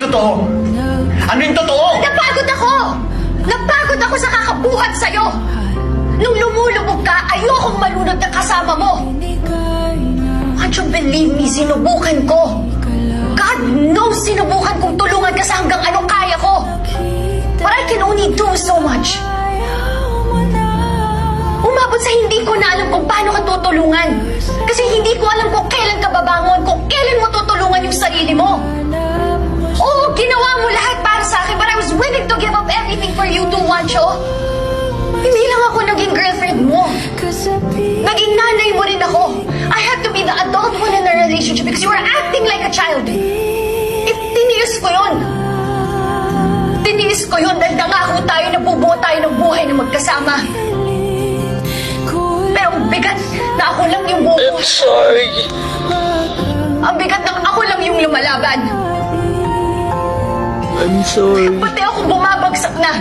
totoo? Ano yung totoo? Napagod ako! Napagod ako sa kakabuhat sa'yo! Nung lumulubog ka, ayokong malunod na kasama mo! Can't you believe me? Sinubukan ko! God knows sinubukan kong tulungan ka sa hanggang anong kaya ko! But I can only do so much! Umabot sa hindi ko na alam kung paano ka tutulungan. Kasi hindi ko alam kung kailan ka babangon, kung kailan mo tutulungan yung sarili mo. Oo, ginawa mo lahat para sa akin, but I was willing to give up everything for you to Juancho. Hindi lang ako naging girlfriend mo. Naging nanay mo rin ako. I had to be the adult one in the relationship because you were acting like a child. Tiniis ko yun. Tiniis ko yun dahil nangako tayo na bubuo tayo ng buhay na magkasama. Pero ang bigat na ako lang yung buo. I'm sorry. Ang bigat na ako lang yung lumalaban. I'm sorry. Pati ako bumabagsak na.